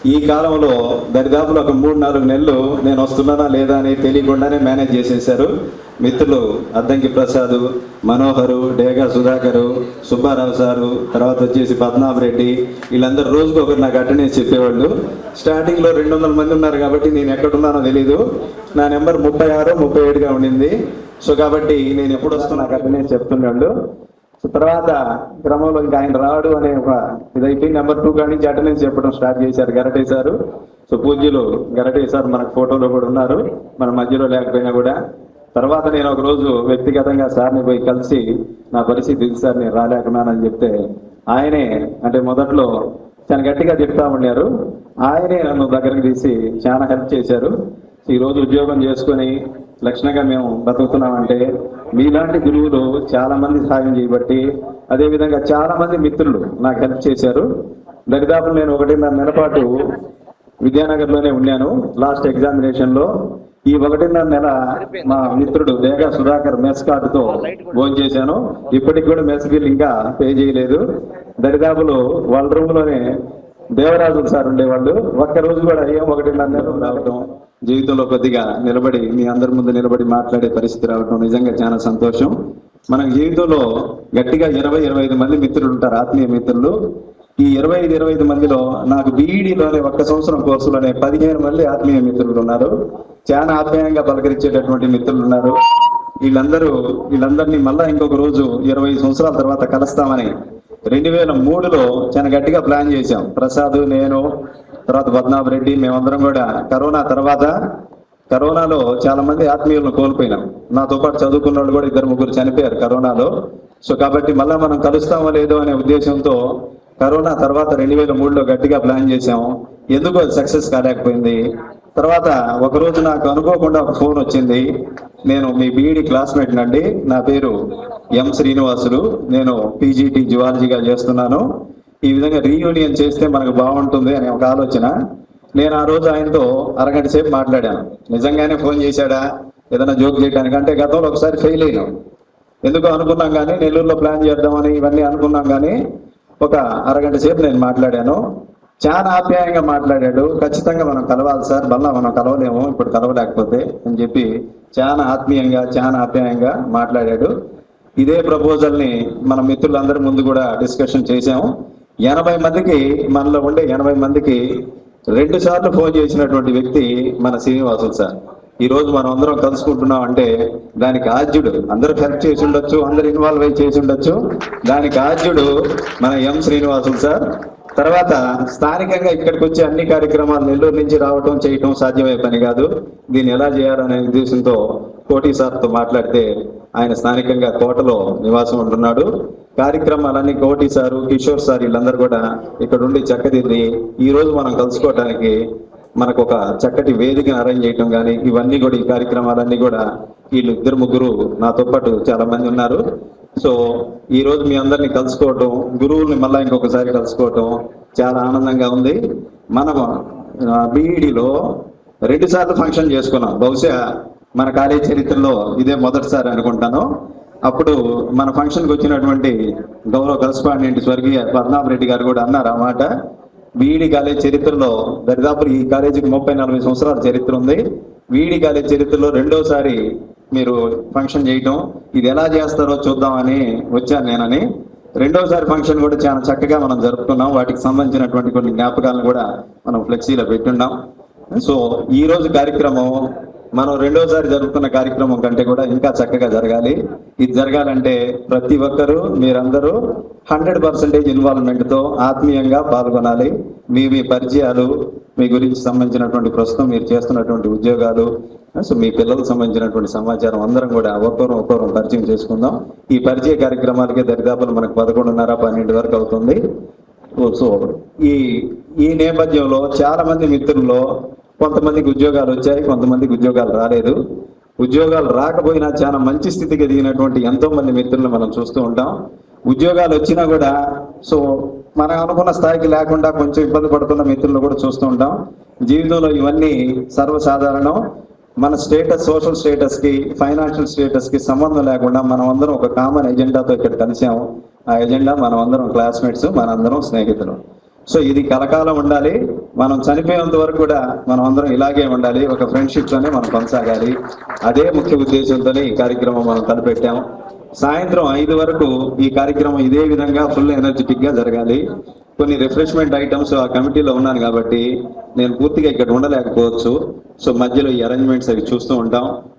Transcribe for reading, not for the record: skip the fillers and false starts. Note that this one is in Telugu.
ఈ కాలంలో దరిదాపులు ఒక 3-4 నెలలు నేను వస్తున్నానా లేదా అని తెలియకుండానే మేనేజ్ చేసేశారు మిత్రులు అద్దంకి ప్రసాద్, మనోహరు, డేగా సుధాకరు, సుబ్బారావు సారు, తర్వాత వచ్చేసి పద్మనాభరెడ్డి, వీళ్ళందరూ రోజుకు ఒకరు నాకు అటెండెన్స్ చెప్పేవాళ్ళు. స్టార్టింగ్లో 200 మంది ఉన్నారు కాబట్టి నేను ఎక్కడున్నానో తెలీదు. నా నెంబర్ 36-37గా ఉండింది. సో కాబట్టి నేను ఎప్పుడు వస్తున్నా నాకు అటెండెన్స్ చెప్తున్నాడు. సో తర్వాత క్రమంలో ఇంకా ఆయన రాడు అనే ఒక ఇదైతే నెంబర్ 2 కాడి నుంచి అటెండెన్స్ చెప్పడం స్టార్ట్ చేశారు గరటే సారు. సో పూజ్యులు గరటే సార్ మనకు ఫోటోలో కూడా ఉన్నారు, మన మధ్యలో లేకపోయినా కూడా. తర్వాత నేను ఒక రోజు వ్యక్తిగతంగా సార్ని పోయి కలిసి నా పరిస్థితి ఇది సార్, నేను రాలేకున్నానని చెప్తే ఆయనే అంటే మొదట్లో చాలా గట్టిగా చెప్తా ఉన్నారు, ఆయనే నన్ను దగ్గరికి తీసి చాలా హెల్ప్ చేశారు. ఈరోజు ఉద్యోగం చేసుకొని లక్షణంగా మేము బతుకుతున్నామంటే మీలాంటి గురువులు చాలా మంది సహాయం చేయబట్టి, అదేవిధంగా చాలా మంది మిత్రులు నాకు హెల్ప్ చేశారు. దరిదాపు నేను 1.5 నెలల పాటు విద్యానగర్లోనే ఉన్నాను. లాస్ట్ ఎగ్జామినేషన్లో ఈ 1.5 నెల మా మిత్రుడు డేగా సుధాకర్ మెస్ కార్డుతో భోజనం చేశాను. ఇప్పటికి కూడా మెస్ బిల్ ఇంకా పే చేయలేదు. దరిదాపులు వాళ్ళ రూమ్లోనే దేవరాజు సార్ ఉండేవాళ్ళు. ఒక్కరోజు కూడా ఏం 1.5 నెలలు రావటం, జీవితంలో కొద్దిగా నిలబడి మీ అందరి ముందు నిలబడి మాట్లాడే పరిస్థితి రావటం నిజంగా చాలా సంతోషం. మన జీవితంలో గట్టిగా 20-25 మంది మిత్రులు ఉంటారు, ఆత్మీయ మిత్రులు. ఈ 25 మందిలో నాకు బీఈడీలోనే 1 సంవత్సరం కోర్సులోనే 15 మంది ఆత్మీయ మిత్రులు ఉన్నారు. చాలా ఆత్మీయంగా పలకరించేటటువంటి మిత్రులు ఉన్నారు. వీళ్ళందరినీ మళ్ళా ఇంకొక రోజు 20 సంవత్సరాల తర్వాత కలుస్తామని 2003లో చాలా గట్టిగా ప్లాన్ చేశాం. ప్రసాద్, నేను, తర్వాత పద్మనాభరెడ్డి, మేమందరం కూడా కరోనాలో చాలా మంది ఆత్మీయులను కోల్పోయినాం. నాతో పాటు చదువుకున్న వాళ్ళు కూడా 2-3 చనిపోయారు కరోనాలో. సో కాబట్టి మళ్ళా మనం కలుస్తామో లేదో అనే ఉద్దేశంతో కరోనా తర్వాత 2003లో గట్టిగా ప్లాన్ చేశాం. ఎందుకో అది సక్సెస్ కాలేకపోయింది. తర్వాత ఒకరోజు నాకు అనుకోకుండా ఒక ఫోన్ వచ్చింది. నేను మీ బీఈడి క్లాస్మేట్ నండి, నా పేరు ఎం శ్రీనివాసులు, నేను పీజీటీ జువాలజీగా చేస్తున్నాను. ఈ విధంగా రీయూనియన్ చేస్తే మనకు బాగుంటుంది అనే ఒక ఆలోచన. నేను ఆ రోజు ఆయనతో అరగంట సేపు మాట్లాడాను. నిజంగానే ఫోన్ చేశాడా ఏదైనా జోక్ చేయడానికి అంటే గతంలో ఒకసారి ఫెయిల్ అయినాం. ఎందుకో అనుకున్నాం కానీ నెల్లూరులో ప్లాన్ చేద్దామని ఇవన్నీ అనుకున్నాం కానీ ఒక అరగంట సేపు నేను మాట్లాడాను. చాలా ఆప్యాయంగా మాట్లాడాడు. ఖచ్చితంగా మనం కలవాలి సార్, మళ్ళా మనం కలవలేము ఇప్పుడు కలవలేకపోతే అని చెప్పి చాలా ఆప్యాయంగా మాట్లాడాడు. ఇదే ప్రపోజల్ని మన మిత్రులందరి ముందు కూడా డిస్కషన్ చేశాము. 80 మందికి, మనలో ఉండే 80 మందికి 2 సార్లు ఫోన్ చేసినటువంటి వ్యక్తి మన శ్రీనివాసులు సార్. ఈ రోజు మనం అందరం కలుసుకుంటున్నాం అంటే దానికి ఆద్యుడు, అందరూ హెల్ప్ చేసి ఉండొచ్చు, అందరు ఇన్వాల్వ్ అయి చేసి ఉండొచ్చు, దానికి ఆద్యుడు మన ఎం శ్రీనివాసులు సార్. తర్వాత స్థానికంగా ఇక్కడికి వచ్చే అన్ని కార్యక్రమాలు నెల్లూరు నుంచి రావటం చేయటం సాధ్యమయ్యే పని కాదు. దీన్ని ఎలా చేయాలనే ఉద్దేశంతో కోటి సార్తో మాట్లాడితే ఆయన స్థానికంగా కోటలో నివాసం ఉంటున్నాడు. కార్యక్రమాలన్నీ కోటి సారు, కిషోర్ సార్ వీళ్ళందరూ కూడా ఇక్కడ ఉండి చక్కదిద్ది ఈ రోజు మనం కలుసుకోవడానికి మనకు ఒక చక్కటి వేదికను అరేంజ్ చేయటం కానీ ఇవన్నీ కూడా ఈ కార్యక్రమాలన్నీ కూడా వీళ్ళు 2-3 నాతో పాటు చాలా మంది ఉన్నారు. సో ఈ రోజు మీ అందరినీ కలుసుకోవటం, గురువుల్ని మళ్ళా ఇంకొకసారి కలుసుకోవటం చాలా ఆనందంగా ఉంది. మనం బీఈడీలో 2 సార్లు ఫంక్షన్ చేసుకున్నాం. బహుశా మన కాలేజ్ చరిత్రలో ఇదే మొదటిసారి అనుకుంటాను. అప్పుడు మన ఫంక్షన్కి వచ్చినటువంటి గౌరవ కరస్పాండెంట్ స్వర్గీయ పద్మనాభరెడ్డి గారు కూడా అన్నారు ఆ మాట. బీఈడీ కాలేజ్ చరిత్రలో దరిదాపు ఈ కాలేజీకి 30-40 సంవత్సరాల చరిత్ర ఉంది. బీఈడీ కాలేజ్ చరిత్రలో 2వసారి మీరు ఫంక్షన్ చేయటం, ఇది ఎలా చేస్తారో చూద్దామని వచ్చాను నేనని. 2వసారి ఫంక్షన్ కూడా చాలా చక్కగా మనం జరుపుకున్నాం. వాటికి సంబంధించినటువంటి కొన్ని జ్ఞాపకాలను కూడా మనం ఫ్లెక్సీలో పెట్టున్నాం. సో ఈ రోజు కార్యక్రమం మనం 2వసారి జరుపుకున్న కార్యక్రమం కంటే కూడా ఇంకా చక్కగా జరగాలి. ఇది జరగాలంటే ప్రతి ఒక్కరూ మీరందరూ 100% ఇన్వాల్వ్మెంట్తో ఆత్మీయంగా పాల్గొనాలి. మీ పరిచయాలు, మీ గురించి సంబంధించినటువంటి ప్రస్తుతం మీరు చేస్తున్నటువంటి ఉద్యోగాలు, సో మీ పిల్లలకు సంబంధించినటువంటి సమాచారం అందరం కూడా ఒక్కొక్కరు పరిచయం చేసుకుందాం. ఈ పరిచయ కార్యక్రమాలకే దరిదాపులు మనకు 11:30-12 వరకు అవుతుంది. సో ఈ నేపథ్యంలో చాలా మంది మిత్రుల్లో కొంతమందికి ఉద్యోగాలు వచ్చాయి, కొంతమందికి ఉద్యోగాలు రాలేదు. ఉద్యోగాలు రాకపోయినా చాలా మంచి స్థితికి ఎదిగినటువంటి ఎంతో మంది మిత్రులను మనం చూస్తూ ఉంటాం. ఉద్యోగాలు వచ్చినా కూడా సో మనం అనుకున్న స్థాయికి లేకుండా కొంచెం ఇబ్బంది పడుతున్న మిత్రులు కూడా చూస్తూ ఉంటాం. జీవితంలో ఇవన్నీ సర్వసాధారణం. మన స్టేటస్, సోషల్ స్టేటస్కి, ఫైనాన్షియల్ స్టేటస్కి సంబంధం లేకుండా మనం అందరం ఒక కామన్ ఎజెండాతో ఇక్కడ కలిసాము. ఆ ఎజెండా మనం అందరం క్లాస్మేట్స్, మనందరం స్నేహితులు. సో ఇది కలకాలం ఉండాలి. మనం చనిపోయేంత వరకు కూడా మనం అందరం ఇలాగే ఉండాలి, ఒక ఫ్రెండ్షిప్ తోనే మనం కొనసాగాలి. అదే ముఖ్య ఉద్దేశంతోనే ఈ కార్యక్రమం మనం తలపెట్టాం. సాయంత్రం 5 వరకు ఈ కార్యక్రమం ఇదే విధంగా ఫుల్ ఎనర్జెటిక్ గా జరగాలి. కొన్ని రిఫ్రెష్మెంట్ ఐటమ్స్ ఆ కమిటీలో ఉన్నాను కాబట్టి నేను పూర్తిగా ఇక్కడ ఉండలేకపోవచ్చు. సో మధ్యలో ఈ అరేంజ్మెంట్స్ అవి చూస్తూ ఉంటాం.